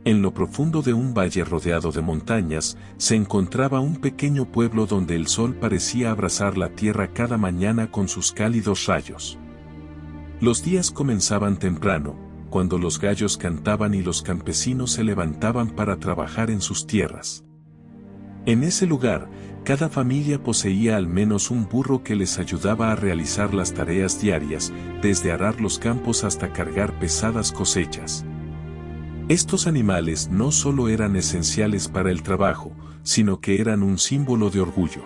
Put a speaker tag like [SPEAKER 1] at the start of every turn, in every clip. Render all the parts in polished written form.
[SPEAKER 1] En lo profundo de un valle rodeado de montañas, se encontraba un pequeño pueblo donde el sol parecía abrazar la tierra cada mañana con sus cálidos rayos. Los días comenzaban temprano, cuando los gallos cantaban y los campesinos se levantaban para trabajar en sus tierras. En ese lugar, cada familia poseía al menos un burro que les ayudaba a realizar las tareas diarias, desde arar los campos hasta cargar pesadas cosechas. Estos animales no solo eran esenciales para el trabajo, sino que eran un símbolo de orgullo.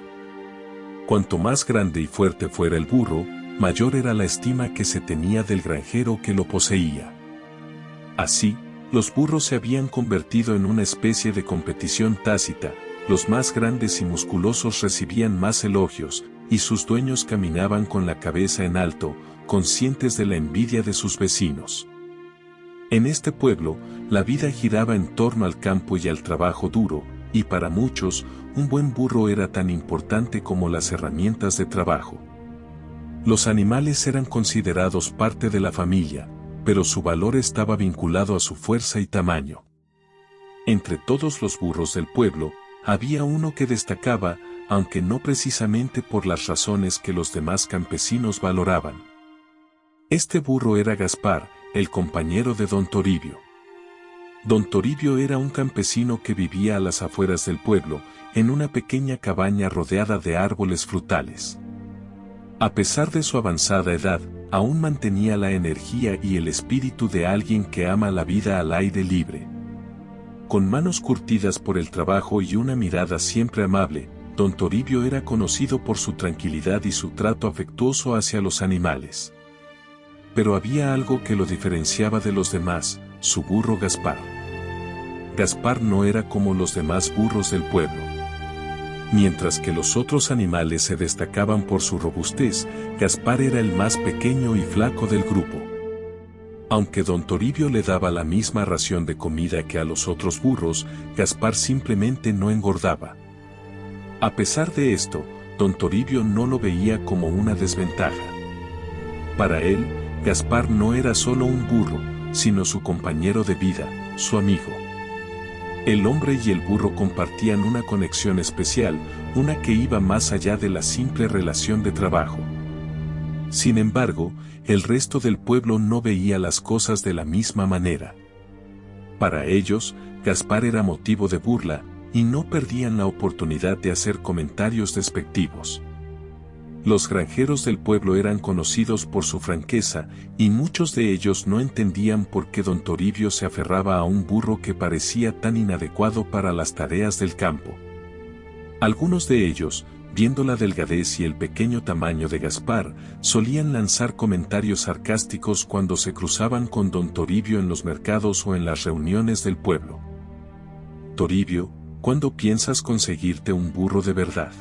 [SPEAKER 1] Cuanto más grande y fuerte fuera el burro, mayor era la estima que se tenía del granjero que lo poseía. Así, los burros se habían convertido en una especie de competición tácita. Los más grandes y musculosos recibían más elogios, y sus dueños caminaban con la cabeza en alto, conscientes de la envidia de sus vecinos. En este pueblo, la vida giraba en torno al campo y al trabajo duro, y para muchos, un buen burro era tan importante como las herramientas de trabajo. Los animales eran considerados parte de la familia, pero su valor estaba vinculado a su fuerza y tamaño. Entre todos los burros del pueblo, había uno que destacaba, aunque no precisamente por las razones que los demás campesinos valoraban. Este burro era Gaspar, el compañero de don Toribio. Don Toribio era un campesino que vivía a las afueras del pueblo, en una pequeña cabaña rodeada de árboles frutales. A pesar de su avanzada edad, aún mantenía la energía y el espíritu de alguien que ama la vida al aire libre. Con manos curtidas por el trabajo y una mirada siempre amable, don Toribio era conocido por su tranquilidad y su trato afectuoso hacia los animales. Pero había algo que lo diferenciaba de los demás, su burro Gaspar. Gaspar no era como los demás burros del pueblo. Mientras que los otros animales se destacaban por su robustez, Gaspar era el más pequeño y flaco del grupo. Aunque don Toribio le daba la misma ración de comida que a los otros burros, Gaspar simplemente no engordaba. A pesar de esto, don Toribio no lo veía como una desventaja. Para él, Gaspar no era solo un burro, sino su compañero de vida, su amigo. El hombre y el burro compartían una conexión especial, una que iba más allá de la simple relación de trabajo. Sin embargo, el resto del pueblo no veía las cosas de la misma manera. Para ellos, Gaspar era motivo de burla, y no perdían la oportunidad de hacer comentarios despectivos. Los granjeros del pueblo eran conocidos por su franqueza, y muchos de ellos no entendían por qué don Toribio se aferraba a un burro que parecía tan inadecuado para las tareas del campo. Algunos de ellos, viendo la delgadez y el pequeño tamaño de Gaspar, solían lanzar comentarios sarcásticos cuando se cruzaban con don Toribio en los mercados o en las reuniones del pueblo. Toribio, ¿cuándo piensas conseguirte un burro de verdad?,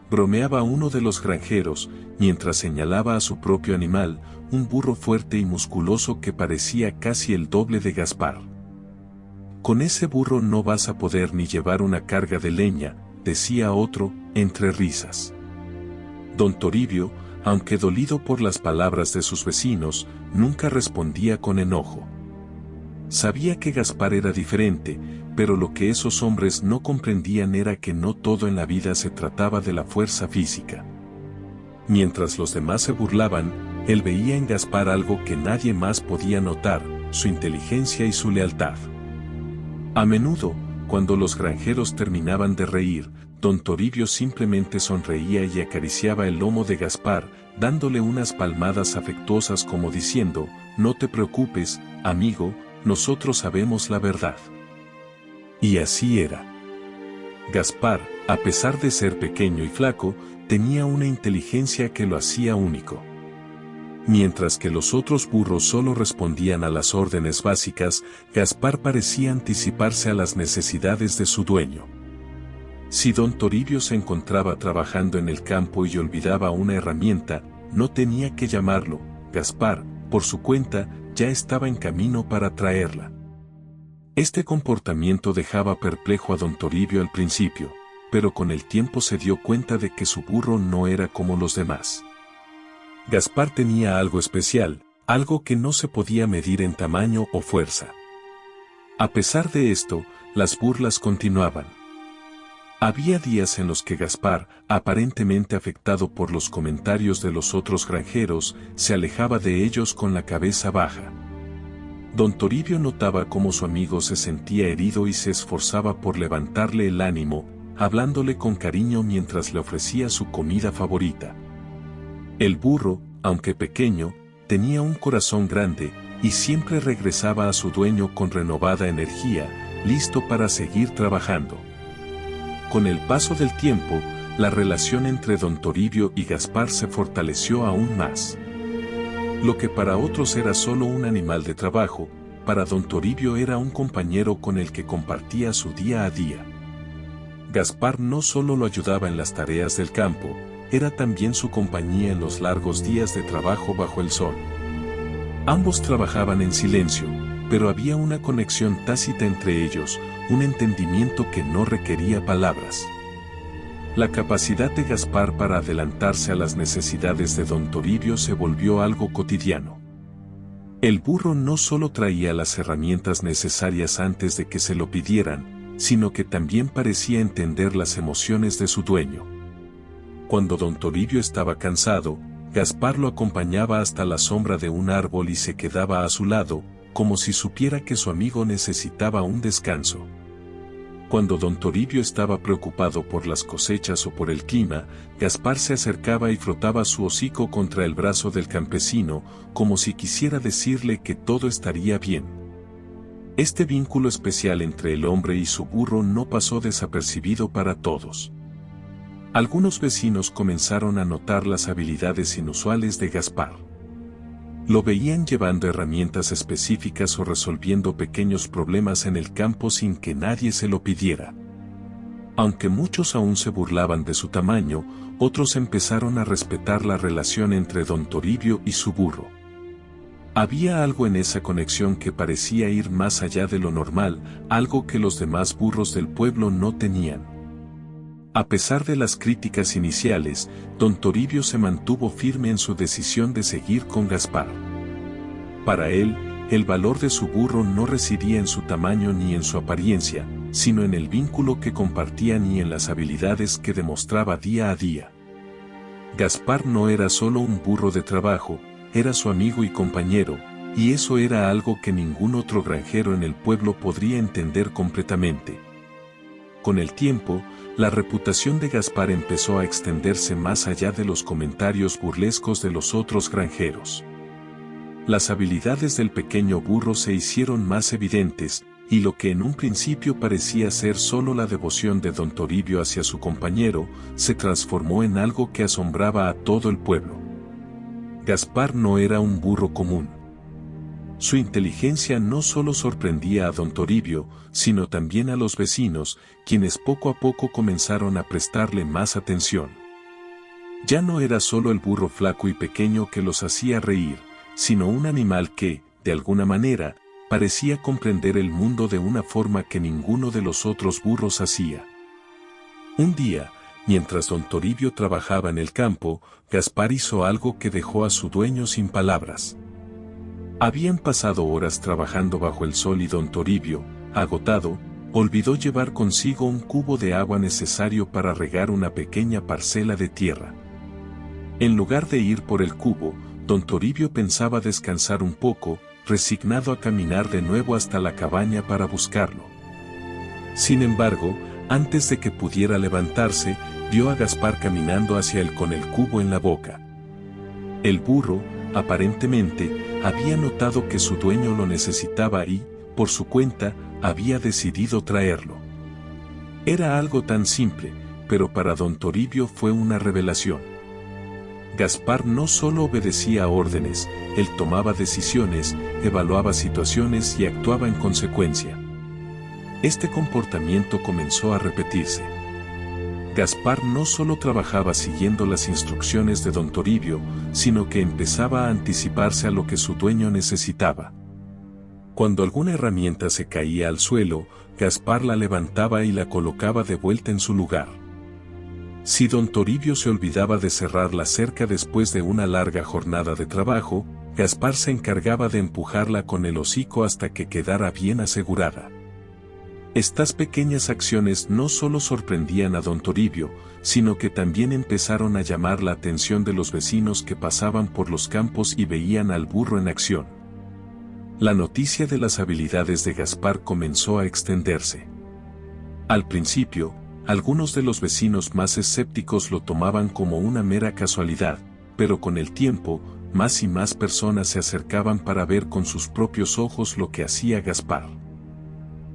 [SPEAKER 1] bromeaba uno de los granjeros, mientras señalaba a su propio animal, un burro fuerte y musculoso que parecía casi el doble de Gaspar. Con ese burro no vas a poder ni llevar una carga de leña, decía otro, entre risas. Don Toribio, aunque dolido por las palabras de sus vecinos, nunca respondía con enojo. Sabía que Gaspar era diferente, pero lo que esos hombres no comprendían era que no todo en la vida se trataba de la fuerza física. Mientras los demás se burlaban, él veía en Gaspar algo que nadie más podía notar, su inteligencia y su lealtad. A menudo, cuando los granjeros terminaban de reír, don Toribio simplemente sonreía y acariciaba el lomo de Gaspar, dándole unas palmadas afectuosas como diciendo, «No te preocupes, amigo, nosotros sabemos la verdad». Y así era. Gaspar, a pesar de ser pequeño y flaco, tenía una inteligencia que lo hacía único. Mientras que los otros burros solo respondían a las órdenes básicas, Gaspar parecía anticiparse a las necesidades de su dueño. Si don Toribio se encontraba trabajando en el campo y olvidaba una herramienta, no tenía que llamarlo, Gaspar, por su cuenta, ya estaba en camino para traerla. Este comportamiento dejaba perplejo a don Toribio al principio, pero con el tiempo se dio cuenta de que su burro no era como los demás. Gaspar tenía algo especial, algo que no se podía medir en tamaño o fuerza. A pesar de esto, las burlas continuaban. Había días en los que Gaspar, aparentemente afectado por los comentarios de los otros granjeros, se alejaba de ellos con la cabeza baja. Don Toribio notaba cómo su amigo se sentía herido y se esforzaba por levantarle el ánimo, hablándole con cariño mientras le ofrecía su comida favorita. El burro, aunque pequeño, tenía un corazón grande, y siempre regresaba a su dueño con renovada energía, listo para seguir trabajando. Con el paso del tiempo, la relación entre Don Toribio y Gaspar se fortaleció aún más. Lo que para otros era solo un animal de trabajo, para Don Toribio era un compañero con el que compartía su día a día. Gaspar no solo lo ayudaba en las tareas del campo, era también su compañía en los largos días de trabajo bajo el sol. Ambos trabajaban en silencio, pero había una conexión tácita entre ellos, un entendimiento que no requería palabras. La capacidad de Gaspar para adelantarse a las necesidades de Don Toribio se volvió algo cotidiano. El burro no solo traía las herramientas necesarias antes de que se lo pidieran, sino que también parecía entender las emociones de su dueño. Cuando Don Toribio estaba cansado, Gaspar lo acompañaba hasta la sombra de un árbol y se quedaba a su lado, como si supiera que su amigo necesitaba un descanso. Cuando Don Toribio estaba preocupado por las cosechas o por el clima, Gaspar se acercaba y frotaba su hocico contra el brazo del campesino, como si quisiera decirle que todo estaría bien. Este vínculo especial entre el hombre y su burro no pasó desapercibido para todos. Algunos vecinos comenzaron a notar las habilidades inusuales de Gaspar. Lo veían llevando herramientas específicas o resolviendo pequeños problemas en el campo sin que nadie se lo pidiera. Aunque muchos aún se burlaban de su tamaño, otros empezaron a respetar la relación entre Don Toribio y su burro. Había algo en esa conexión que parecía ir más allá de lo normal, algo que los demás burros del pueblo no tenían. A pesar de las críticas iniciales, Don Toribio se mantuvo firme en su decisión de seguir con Gaspar. Para él, el valor de su burro no residía en su tamaño ni en su apariencia, sino en el vínculo que compartían y en las habilidades que demostraba día a día. Gaspar no era solo un burro de trabajo, era su amigo y compañero, y eso era algo que ningún otro granjero en el pueblo podría entender completamente. Con el tiempo, la reputación de Gaspar empezó a extenderse más allá de los comentarios burlescos de los otros granjeros. Las habilidades del pequeño burro se hicieron más evidentes, y lo que en un principio parecía ser solo la devoción de Don Toribio hacia su compañero, se transformó en algo que asombraba a todo el pueblo. Gaspar no era un burro común. Su inteligencia no solo sorprendía a Don Toribio, sino también a los vecinos, quienes poco a poco comenzaron a prestarle más atención. Ya no era solo el burro flaco y pequeño que los hacía reír, sino un animal que, de alguna manera, parecía comprender el mundo de una forma que ninguno de los otros burros hacía. Un día, mientras Don Toribio trabajaba en el campo, Gaspar hizo algo que dejó a su dueño sin palabras. Habían pasado horas trabajando bajo el sol y Don Toribio, agotado, olvidó llevar consigo un cubo de agua necesario para regar una pequeña parcela de tierra. En lugar de ir por el cubo, Don Toribio pensaba descansar un poco, resignado a caminar de nuevo hasta la cabaña para buscarlo. Sin embargo, antes de que pudiera levantarse, vio a Gaspar caminando hacia él con el cubo en la boca. El burro, aparentemente, había notado que su dueño lo necesitaba y, por su cuenta, había decidido traerlo. Era algo tan simple, pero para Don Toribio fue una revelación. Gaspar no solo obedecía órdenes, él tomaba decisiones, evaluaba situaciones y actuaba en consecuencia. Este comportamiento comenzó a repetirse. Gaspar no solo trabajaba siguiendo las instrucciones de Don Toribio, sino que empezaba a anticiparse a lo que su dueño necesitaba. Cuando alguna herramienta se caía al suelo, Gaspar la levantaba y la colocaba de vuelta en su lugar. Si Don Toribio se olvidaba de cerrar la cerca después de una larga jornada de trabajo, Gaspar se encargaba de empujarla con el hocico hasta que quedara bien asegurada. Estas pequeñas acciones no solo sorprendían a don Toribio, sino que también empezaron a llamar la atención de los vecinos que pasaban por los campos y veían al burro en acción. La noticia de las habilidades de Gaspar comenzó a extenderse. Al principio, algunos de los vecinos más escépticos lo tomaban como una mera casualidad, pero con el tiempo, más y más personas se acercaban para ver con sus propios ojos lo que hacía Gaspar.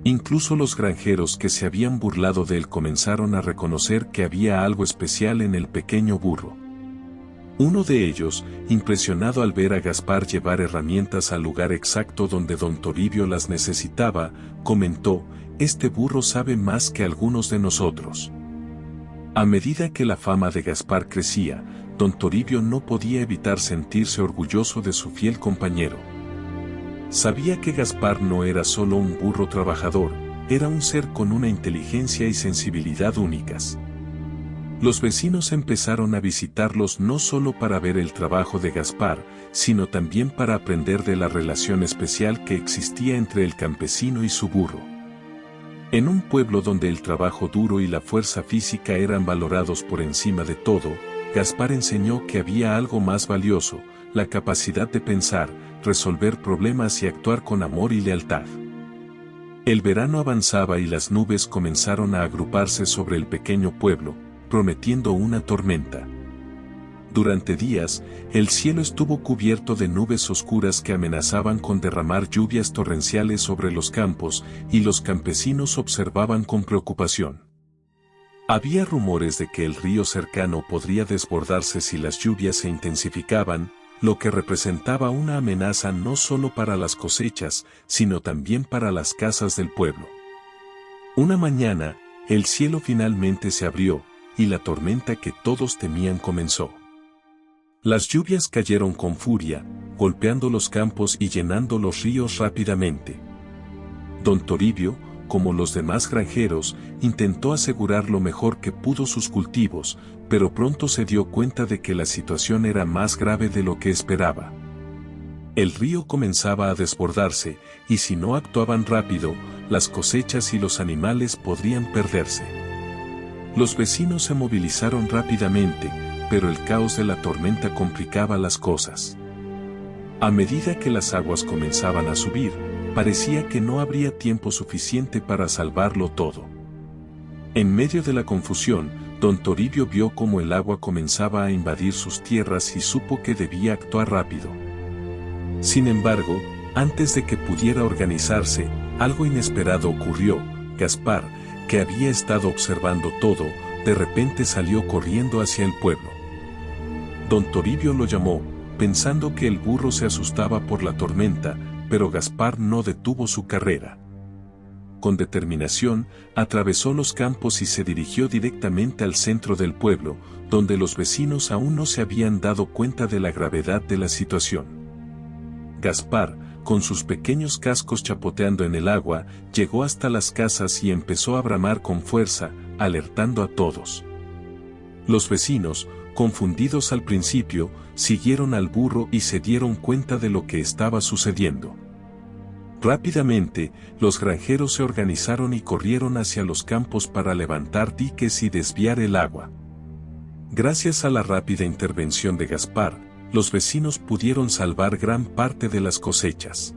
[SPEAKER 1] Incluso los granjeros que se habían burlado de él comenzaron a reconocer que había algo especial en el pequeño burro. Uno de ellos, impresionado al ver a Gaspar llevar herramientas al lugar exacto donde don Toribio las necesitaba, comentó: «Este burro sabe más que algunos de nosotros». A medida que la fama de Gaspar crecía, don Toribio no podía evitar sentirse orgulloso de su fiel compañero. Sabía que Gaspar no era solo un burro trabajador, era un ser con una inteligencia y sensibilidad únicas. Los vecinos empezaron a visitarlos no solo para ver el trabajo de Gaspar, sino también para aprender de la relación especial que existía entre el campesino y su burro. En un pueblo donde el trabajo duro y la fuerza física eran valorados por encima de todo, Gaspar enseñó que había algo más valioso: la capacidad de pensar, resolver problemas y actuar con amor y lealtad. El verano avanzaba y las nubes comenzaron a agruparse sobre el pequeño pueblo, prometiendo una tormenta. Durante días, el cielo estuvo cubierto de nubes oscuras que amenazaban con derramar lluvias torrenciales sobre los campos, y los campesinos observaban con preocupación. Había rumores de que el río cercano podría desbordarse si las lluvias se intensificaban, lo que representaba una amenaza no solo para las cosechas, sino también para las casas del pueblo. Una mañana, el cielo finalmente se abrió, y la tormenta que todos temían comenzó. Las lluvias cayeron con furia, golpeando los campos y llenando los ríos rápidamente. Don Toribio, como los demás granjeros, intentó asegurar lo mejor que pudo sus cultivos, pero pronto se dio cuenta de que la situación era más grave de lo que esperaba. El río comenzaba a desbordarse, y si no actuaban rápido, las cosechas y los animales podrían perderse. Los vecinos se movilizaron rápidamente, pero el caos de la tormenta complicaba las cosas. A medida que las aguas comenzaban a subir, parecía que no habría tiempo suficiente para salvarlo todo. En medio de la confusión, don Toribio vio cómo el agua comenzaba a invadir sus tierras y supo que debía actuar rápido. Sin embargo, antes de que pudiera organizarse, algo inesperado ocurrió. Gaspar, que había estado observando todo, de repente salió corriendo hacia el pueblo. Don Toribio lo llamó, pensando que el burro se asustaba por la tormenta, pero Gaspar no detuvo su carrera. Con determinación, atravesó los campos y se dirigió directamente al centro del pueblo, donde los vecinos aún no se habían dado cuenta de la gravedad de la situación. Gaspar, con sus pequeños cascos chapoteando en el agua, llegó hasta las casas y empezó a bramar con fuerza, alertando a todos. Los vecinos, confundidos al principio, siguieron al burro y se dieron cuenta de lo que estaba sucediendo. Rápidamente, los granjeros se organizaron y corrieron hacia los campos para levantar diques y desviar el agua. Gracias a la rápida intervención de Gaspar, los vecinos pudieron salvar gran parte de las cosechas.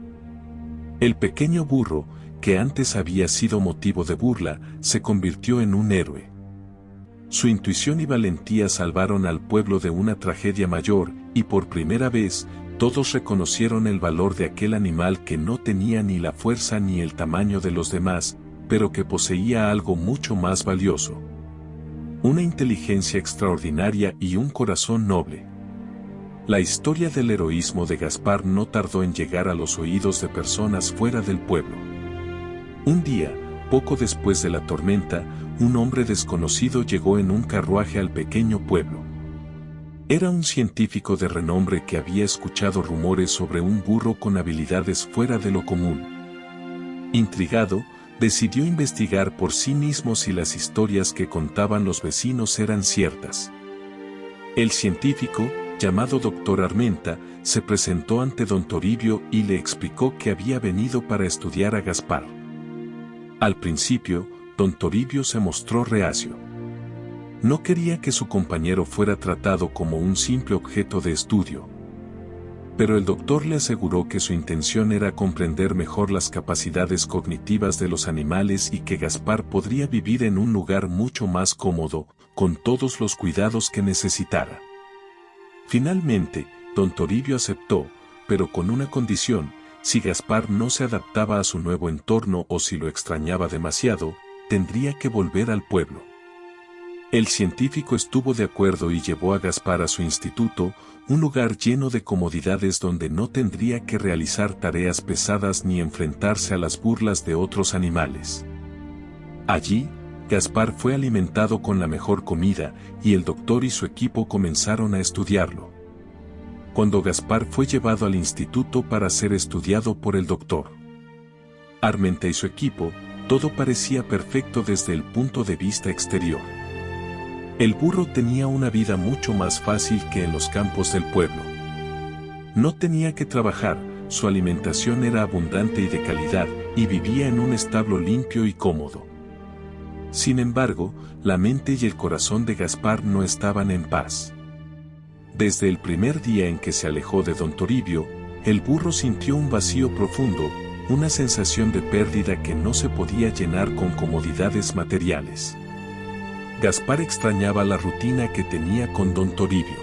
[SPEAKER 1] El pequeño burro, que antes había sido motivo de burla, se convirtió en un héroe. Su intuición y valentía salvaron al pueblo de una tragedia mayor, y por primera vez, todos reconocieron el valor de aquel animal que no tenía ni la fuerza ni el tamaño de los demás, pero que poseía algo mucho más valioso: una inteligencia extraordinaria y un corazón noble. La historia del heroísmo de Gaspar no tardó en llegar a los oídos de personas fuera del pueblo. Un día, poco después de la tormenta, un hombre desconocido llegó en un carruaje al pequeño pueblo. Era un científico de renombre que había escuchado rumores sobre un burro con habilidades fuera de lo común. Intrigado, decidió investigar por sí mismo si las historias que contaban los vecinos eran ciertas. El científico, llamado Dr. Armenta, se presentó ante don Toribio y le explicó que había venido para estudiar a Gaspar. Al principio, don Toribio se mostró reacio. No quería que su compañero fuera tratado como un simple objeto de estudio. Pero el doctor le aseguró que su intención era comprender mejor las capacidades cognitivas de los animales y que Gaspar podría vivir en un lugar mucho más cómodo, con todos los cuidados que necesitara. Finalmente, don Toribio aceptó, pero con una condición: si Gaspar no se adaptaba a su nuevo entorno o si lo extrañaba demasiado, tendría que volver al pueblo. El científico estuvo de acuerdo y llevó a Gaspar a su instituto, un lugar lleno de comodidades donde no tendría que realizar tareas pesadas ni enfrentarse a las burlas de otros animales. Allí, Gaspar fue alimentado con la mejor comida, y el doctor y su equipo comenzaron a estudiarlo. Cuando Gaspar fue llevado al instituto para ser estudiado por el doctor Armenta y su equipo, todo parecía perfecto desde el punto de vista exterior. El burro tenía una vida mucho más fácil que en los campos del pueblo. No tenía que trabajar, su alimentación era abundante y de calidad, y vivía en un establo limpio y cómodo. Sin embargo, la mente y el corazón de Gaspar no estaban en paz. Desde el primer día en que se alejó de don Toribio, el burro sintió un vacío profundo, una sensación de pérdida que no se podía llenar con comodidades materiales. Gaspar extrañaba la rutina que tenía con don Toribio.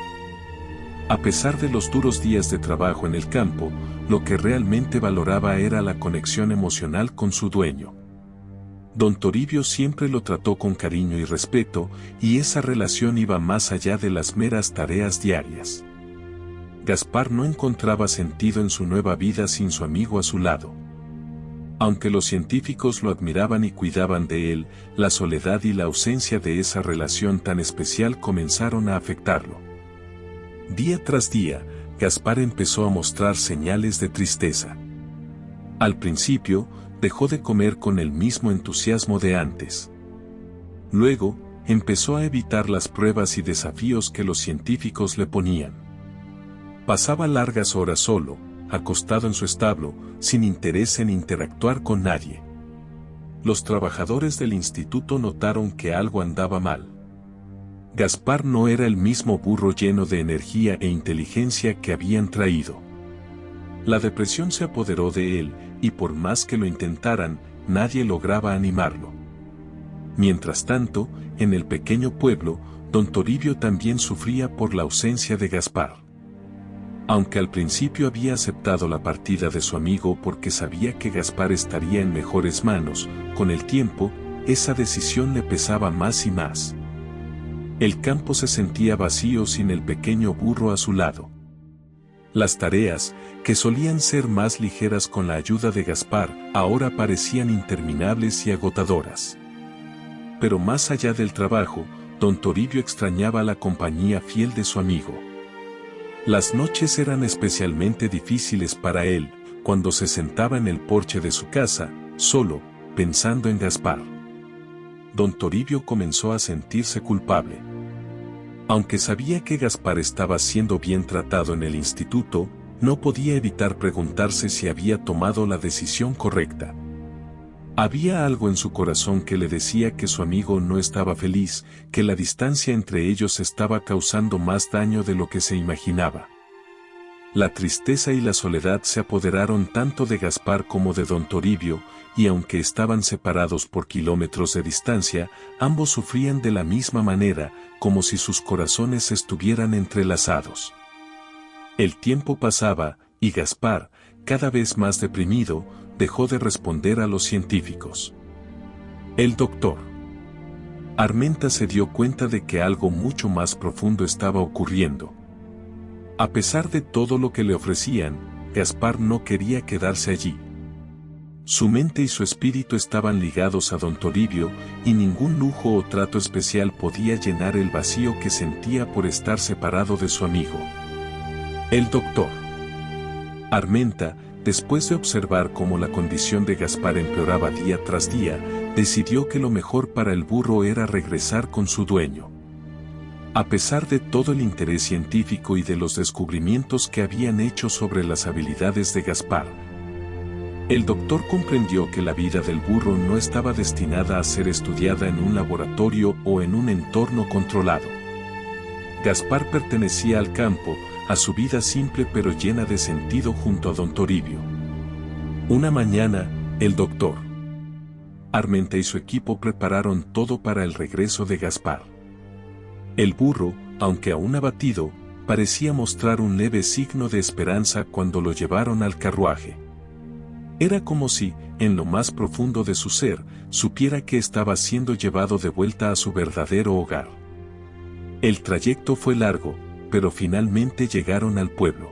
[SPEAKER 1] A pesar de los duros días de trabajo en el campo, lo que realmente valoraba era la conexión emocional con su dueño. Don Toribio siempre lo trató con cariño y respeto, y esa relación iba más allá de las meras tareas diarias. Gaspar no encontraba sentido en su nueva vida sin su amigo a su lado. Aunque los científicos lo admiraban y cuidaban de él, la soledad y la ausencia de esa relación tan especial comenzaron a afectarlo. Día tras día, Gaspar empezó a mostrar señales de tristeza. Al principio, dejó de comer con el mismo entusiasmo de antes. Luego, empezó a evitar las pruebas y desafíos que los científicos le ponían. Pasaba largas horas solo, acostado en su establo, sin interés en interactuar con nadie. Los trabajadores del instituto notaron que algo andaba mal. Gaspar no era el mismo burro lleno de energía e inteligencia que habían traído. La depresión se apoderó de él, y por más que lo intentaran, nadie lograba animarlo. Mientras tanto, en el pequeño pueblo, don Toribio también sufría por la ausencia de Gaspar. Aunque al principio había aceptado la partida de su amigo porque sabía que Gaspar estaría en mejores manos, con el tiempo, esa decisión le pesaba más y más. El campo se sentía vacío sin el pequeño burro a su lado. Las tareas, que solían ser más ligeras con la ayuda de Gaspar, ahora parecían interminables y agotadoras. Pero más allá del trabajo, don Toribio extrañaba la compañía fiel de su amigo. Las noches eran especialmente difíciles para él, cuando se sentaba en el porche de su casa, solo, pensando en Gaspar. Don Toribio comenzó a sentirse culpable. Aunque sabía que Gaspar estaba siendo bien tratado en el instituto, no podía evitar preguntarse si había tomado la decisión correcta. Había algo en su corazón que le decía que su amigo no estaba feliz, que la distancia entre ellos estaba causando más daño de lo que se imaginaba. La tristeza y la soledad se apoderaron tanto de Gaspar como de don Toribio, y aunque estaban separados por kilómetros de distancia, ambos sufrían de la misma manera, como si sus corazones estuvieran entrelazados. El tiempo pasaba, y Gaspar, cada vez más deprimido, dejó de responder a los científicos. El doctor Armenta se dio cuenta de que algo mucho más profundo estaba ocurriendo. A pesar de todo lo que le ofrecían, Gaspar no quería quedarse allí. Su mente y su espíritu estaban ligados a don Toribio, y ningún lujo o trato especial podía llenar el vacío que sentía por estar separado de su amigo. El doctor Armenta, después de observar cómo la condición de Gaspar empeoraba día tras día, decidió que lo mejor para el burro era regresar con su dueño. A pesar de todo el interés científico y de los descubrimientos que habían hecho sobre las habilidades de Gaspar, el doctor comprendió que la vida del burro no estaba destinada a ser estudiada en un laboratorio o en un entorno controlado. Gaspar pertenecía al campo, a su vida simple pero llena de sentido junto a don Toribio. Una mañana, el doctor Armenta y su equipo prepararon todo para el regreso de Gaspar. El burro, aunque aún abatido, parecía mostrar un leve signo de esperanza cuando lo llevaron al carruaje. Era como si, en lo más profundo de su ser, supiera que estaba siendo llevado de vuelta a su verdadero hogar. El trayecto fue largo, pero finalmente llegaron al pueblo.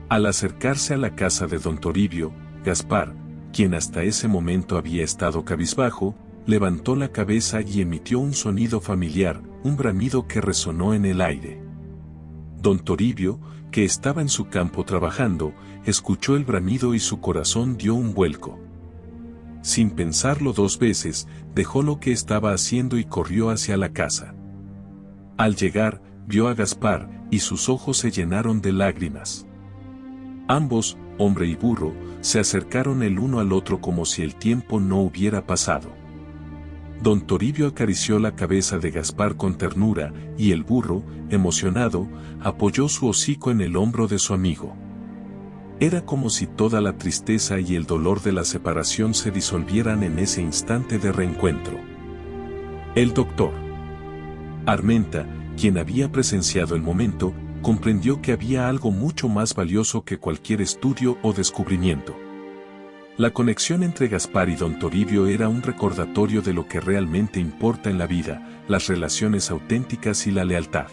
[SPEAKER 1] Al acercarse a la casa de don Toribio, Gaspar, quien hasta ese momento había estado cabizbajo, levantó la cabeza y emitió un sonido familiar, un bramido que resonó en el aire. Don Toribio, que estaba en su campo trabajando, escuchó el bramido y su corazón dio un vuelco. Sin pensarlo dos veces, dejó lo que estaba haciendo y corrió hacia la casa. Al llegar, vio a Gaspar, y sus ojos se llenaron de lágrimas. Ambos, hombre y burro, se acercaron el uno al otro como si el tiempo no hubiera pasado. Don Toribio acarició la cabeza de Gaspar con ternura, y el burro, emocionado, apoyó su hocico en el hombro de su amigo. Era como si toda la tristeza y el dolor de la separación se disolvieran en ese instante de reencuentro. El doctor Armenta, quien había presenciado el momento, comprendió que había algo mucho más valioso que cualquier estudio o descubrimiento. La conexión entre Gaspar y don Toribio era un recordatorio de lo que realmente importa en la vida, las relaciones auténticas y la lealtad.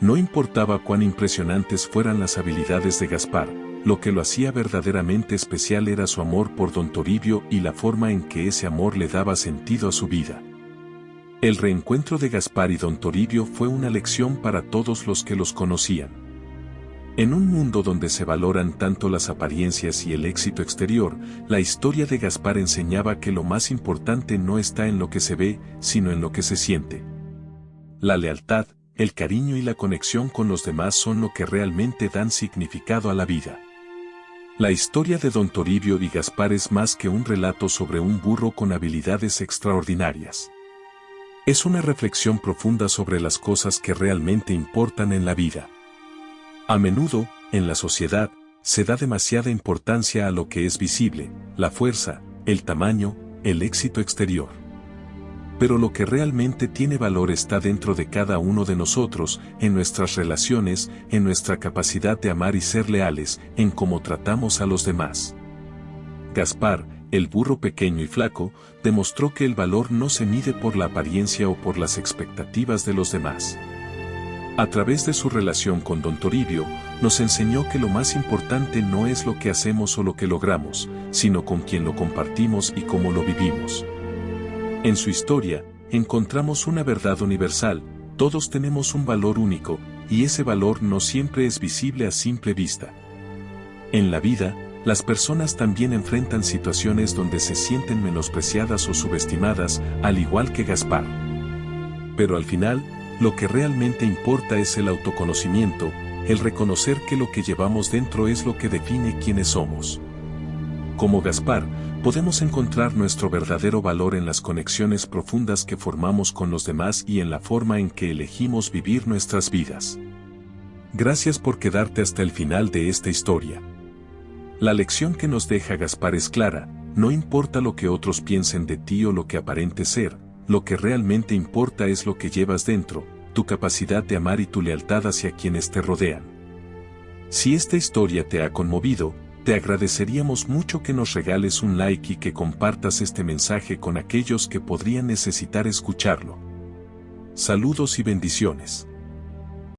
[SPEAKER 1] No importaba cuán impresionantes fueran las habilidades de Gaspar, lo que lo hacía verdaderamente especial era su amor por don Toribio y la forma en que ese amor le daba sentido a su vida. El reencuentro de Gaspar y don Toribio fue una lección para todos los que los conocían. En un mundo donde se valoran tanto las apariencias y el éxito exterior, la historia de Gaspar enseñaba que lo más importante no está en lo que se ve, sino en lo que se siente. La lealtad, el cariño y la conexión con los demás son lo que realmente dan significado a la vida. La historia de don Toribio y Gaspar es más que un relato sobre un burro con habilidades extraordinarias. Es una reflexión profunda sobre las cosas que realmente importan en la vida. A menudo, en la sociedad, se da demasiada importancia a lo que es visible, la fuerza, el tamaño, el éxito exterior. Pero lo que realmente tiene valor está dentro de cada uno de nosotros, en nuestras relaciones, en nuestra capacidad de amar y ser leales, en cómo tratamos a los demás. Gaspar, el burro pequeño y flaco, demostró que el valor no se mide por la apariencia o por las expectativas de los demás. A través de su relación con don Toribio, nos enseñó que lo más importante no es lo que hacemos o lo que logramos, sino con quién lo compartimos y cómo lo vivimos. En su historia, encontramos una verdad universal: todos tenemos un valor único, y ese valor no siempre es visible a simple vista. En la vida, las personas también enfrentan situaciones donde se sienten menospreciadas o subestimadas, al igual que Gaspar. Pero al final, lo que realmente importa es el autoconocimiento, el reconocer que lo que llevamos dentro es lo que define quiénes somos. Como Gaspar, podemos encontrar nuestro verdadero valor en las conexiones profundas que formamos con los demás y en la forma en que elegimos vivir nuestras vidas. Gracias por quedarte hasta el final de esta historia. La lección que nos deja Gaspar es clara: no importa lo que otros piensen de ti o lo que aparente ser, lo que realmente importa es lo que llevas dentro, tu capacidad de amar y tu lealtad hacia quienes te rodean. Si esta historia te ha conmovido, te agradeceríamos mucho que nos regales un like y que compartas este mensaje con aquellos que podrían necesitar escucharlo. Saludos y bendiciones.